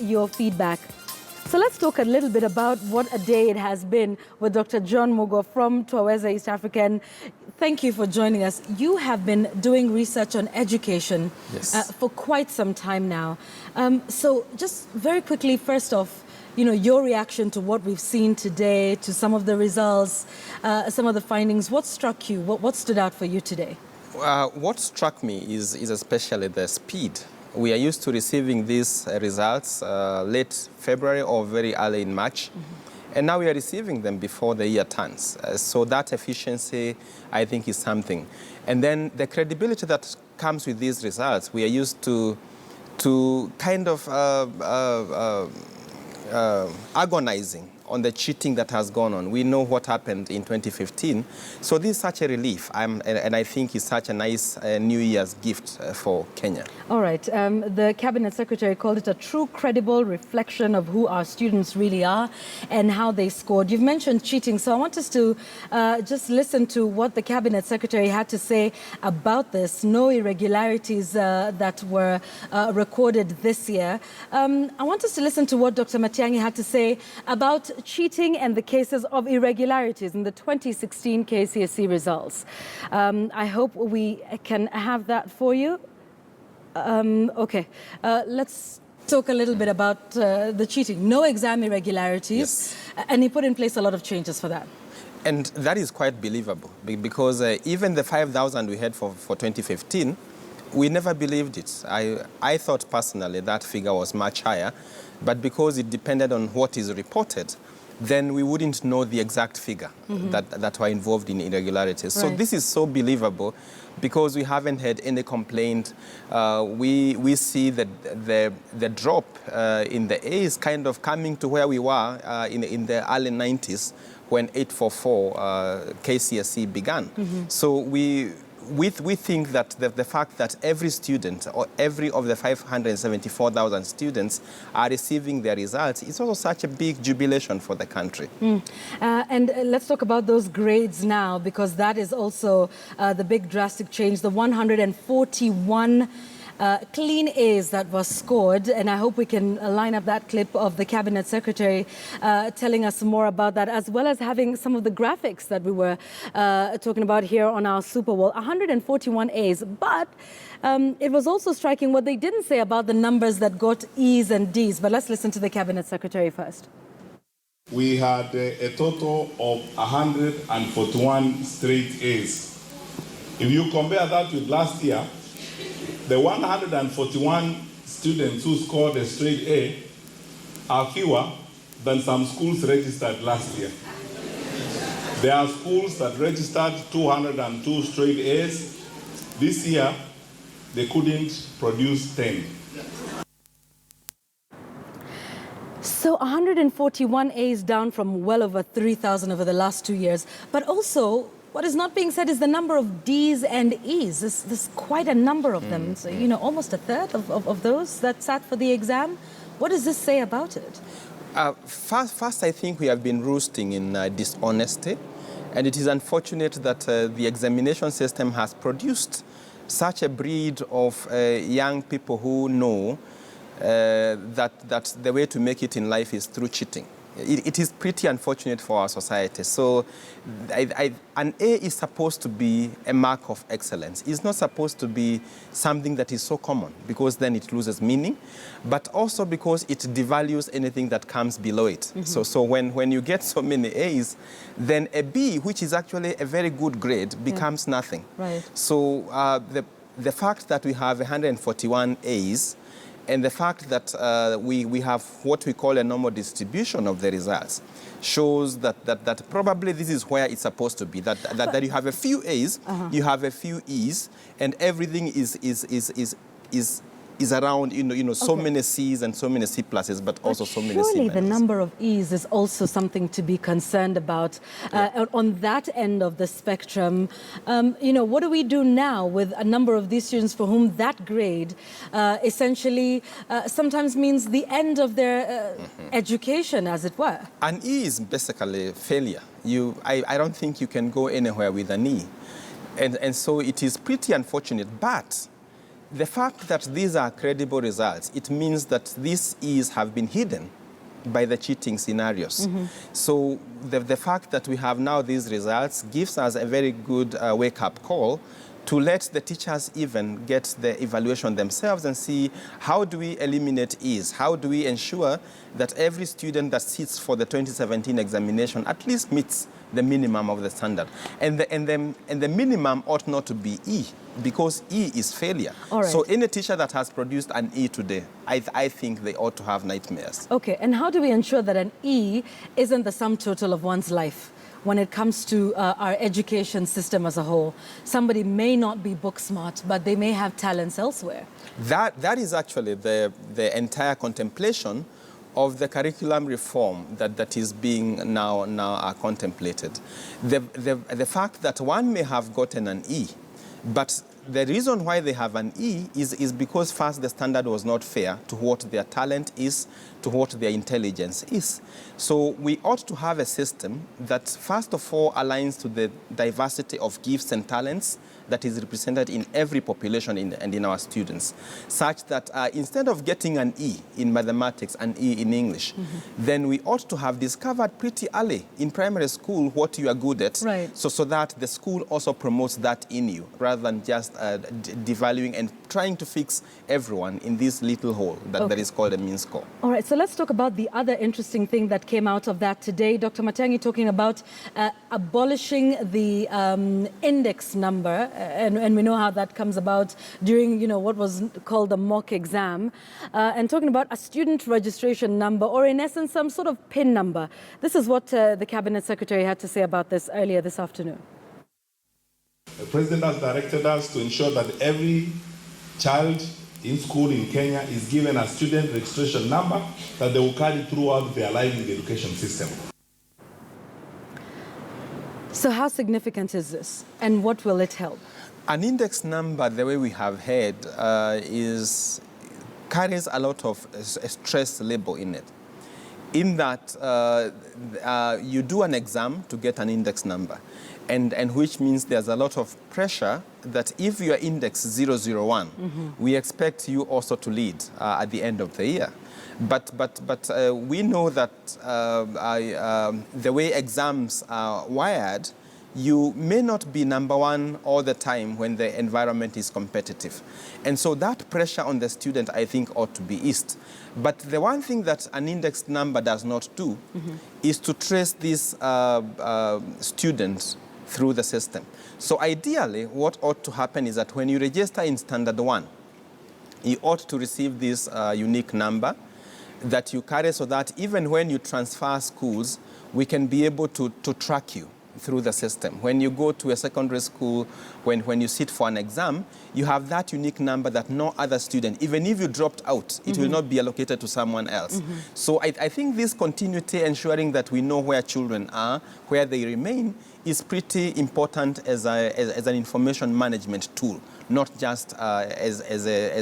your feedback. So let's talk a little bit about what a day it has been with Dr. John Mugo from Twaweza East African. Thank you for joining us. You have been doing research on education for quite some time now. So just very quickly, first off, your reaction to what we've seen today, to some of the results, some of the findings. What struck you? What stood out for you today? What struck me is especially the speed. We are used to receiving these results late February or very early in March. And now we are receiving them before the year turns. So that efficiency, I think, is something. And then the credibility that comes with these results, we are used to kind of agonizing on the cheating that has gone on. We know what happened in 2015. So this is such a relief, and I think it's such a nice New Year's gift for Kenya. All right. The Cabinet Secretary called it a true, credible reflection of who our students really are and how they scored. You've mentioned cheating, so I want us to just listen to what the Cabinet Secretary had to say about this. No irregularities that were recorded this year. I want us to listen to what Dr. Matiang'i had to say about cheating and the cases of irregularities in the 2016 KCSE results. I hope we can have that for you. Okay, let's talk a little bit about the cheating. No exam irregularities, and he put in place a lot of changes for that. And that is quite believable, because even the 5,000 we had for 2015, we never believed it. I thought personally that figure was much higher, but because it depended on what is reported, then we wouldn't know the exact figure that were involved in irregularities. Right. So this is so believable because we haven't had any complaint. We see that the drop in the A's kind of coming to where we were in the early 90s when 844 KCSE began. So we think that the fact that every student or every of the 574,000 students are receiving their results is also such a big jubilation for the country. And let's talk about those grades now, because that is also the big drastic change. The 141 clean A's that was scored, and I hope we can line up that clip of the Cabinet Secretary telling us more about that, as well as having some of the graphics that we were talking about here on our Super Bowl. 141 A's, but it was also striking what they didn't say about the numbers that got E's and D's. But let's listen to the Cabinet Secretary first. We had a total of 141 straight A's. If you compare that with last year, the 141 students who scored a straight A are fewer than some schools registered last year. There are schools that registered 202 straight A's. This year, they couldn't produce 10. So 141 A's down from well over 3,000 over the last 2 years. But also, what is not being said is the number of D's and E's. There's quite a number of them. So, almost a third of those that sat for the exam. What does this say about it? First, I think we have been roosting in dishonesty. And it is unfortunate that the examination system has produced such a breed of young people who know that the way to make it in life is through cheating. It is pretty unfortunate for our society. So an A is supposed to be a mark of excellence. It's not supposed to be something that is so common, because then it loses meaning, but also because it devalues anything that comes below it. So when you get so many A's, then a B, which is actually a very good grade, becomes nothing. Right. So the fact that we have 141 A's and the fact that we have what we call a normal distribution of the results shows that probably this is where it's supposed to be, that you have a few A's, you have a few E's, and everything is around, so many C's and so many C pluses, but also so many C Surely minus. the number of E's is also something to be concerned about. On that end of the spectrum, what do we do now with a number of these students for whom that grade essentially sometimes means the end of their education, as it were? An E is basically failure. I don't think you can go anywhere with an E. And so it is pretty unfortunate, but the fact that these are credible results, it means that these E's have been hidden by the cheating scenarios. So the fact that we have now these results gives us a very good wake-up call to let the teachers even get the evaluation themselves and see how do we eliminate E's, how do we ensure that every student that sits for the 2017 examination at least meets the minimum of the standard. And the minimum ought not to be E, because E is failure. All right. So any teacher that has produced an E today, I think they ought to have nightmares. Okay, and how do we ensure that an E isn't the sum total of one's life when it comes to our education system as a whole? Somebody may not be book smart, but they may have talents elsewhere. That is actually the entire contemplation of the curriculum reform that is being now contemplated. The fact that one may have gotten an E, but the reason why they have an E is because first the standard was not fair to what their talent is, to what their intelligence is. So we ought to have a system that first of all aligns to the diversity of gifts and talents that is represented in every population and in our students, such that instead of getting an E in mathematics, an E in English, then we ought to have discovered pretty early in primary school what you are good at, right, so that the school also promotes that in you, rather than just devaluing and trying to fix everyone in this little hole that is called a mean score. All right, so let's talk about the other interesting thing that came out of that today. Dr. Matiang'i talking about abolishing the index number, and we know how that comes about during, what was called the mock exam, and talking about a student registration number, or in essence, some sort of PIN number. This is what the Cabinet Secretary had to say about this earlier this afternoon. The President has directed us to ensure that every child in school in Kenya is given a student registration number that they will carry throughout their life in the education system. So how significant is this, and what will it help? An index number, the way we have heard, carries a lot of stress label in it. In that you do an exam to get an index number, and which means there's a lot of pressure that if you are index 001, we expect you also to lead at the end of the year. But we know that the way exams are wired, you may not be number one all the time when the environment is competitive. And so that pressure on the student, I think, ought to be eased. But the one thing that an index number does not do is to trace these students through the system. So ideally, what ought to happen is that when you register in Standard 1, you ought to receive this unique number that you carry, so that even when you transfer schools, we can be able to track you through the system. When you go to a secondary school, when you sit for an exam, you have that unique number that no other student, even if you dropped out, it will not be allocated to someone else. So I think this continuity, ensuring that we know where children are, where they remain, is pretty important as an information management tool, not just as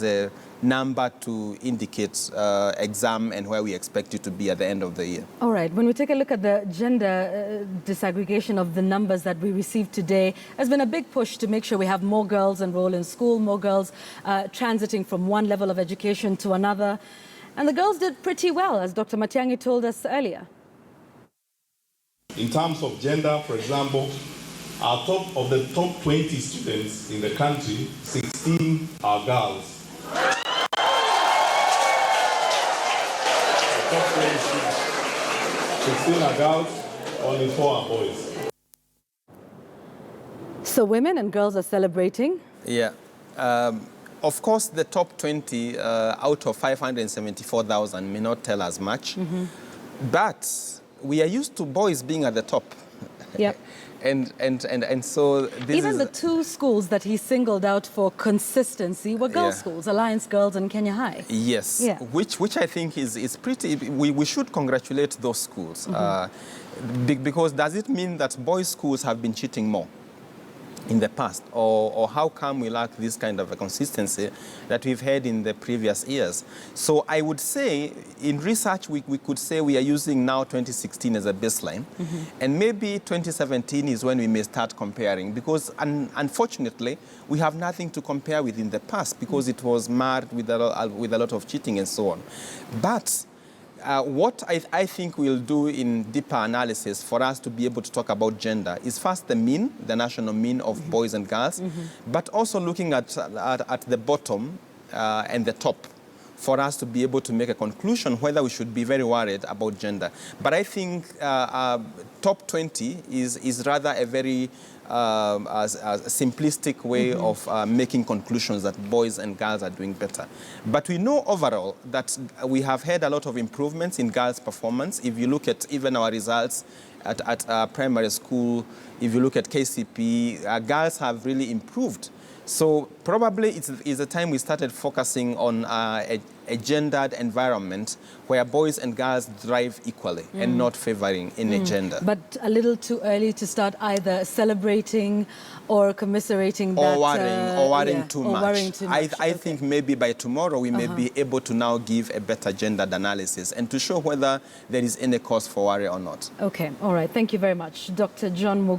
a number to indicate exam and where we expect you to be at the end of the year. All right, when we take a look at the gender disaggregation of the numbers that we received today, there's been a big push to make sure we have more girls enroll in school, more girls transiting from one level of education to another. And the girls did pretty well, as Dr. Matiang'i told us earlier. In terms of gender, for example, of the top 20 students in the country, 16 are girls. The top 20 students, 16 are girls, only 4 are boys. So women and girls are celebrating? Yeah. Of course, the top 20 out of 574,000 may not tell us much, but we are used to boys being at the top. Yep. And so this Even the two schools that he singled out for consistency were girls' schools, Alliance Girls and Kenya High. Yes, which I think is pretty, we should congratulate those schools. Because does it mean that boys' schools have been cheating more? in the past, or how come we lack this kind of a consistency that we've had in the previous years? So I would say in research we could say we are using now 2016 as a baseline, and maybe 2017 is when we may start comparing, because unfortunately we have nothing to compare with in the past because it was marred with a lot of cheating and so on. But what I think we'll do in deeper analysis for us to be able to talk about gender is first the mean, the national mean of boys and girls, but also looking at the bottom and the top for us to be able to make a conclusion whether we should be very worried about gender. But I think top 20 is rather a very a simplistic way of making conclusions that boys and girls are doing better. But we know overall that we have had a lot of improvements in girls' performance. If you look at even our results at primary school, if you look at KCPE, girls have really improved. So probably it's a time we started focusing on a gendered environment where boys and girls thrive equally and not favoring any gender. But a little too early to start either celebrating or commiserating that. Or worrying too much. Worrying too much. I think maybe by tomorrow we may be able to now give a better gendered analysis and to show whether there is any cause for worry or not. Okay, all right. Thank you very much, Dr. John Mugo.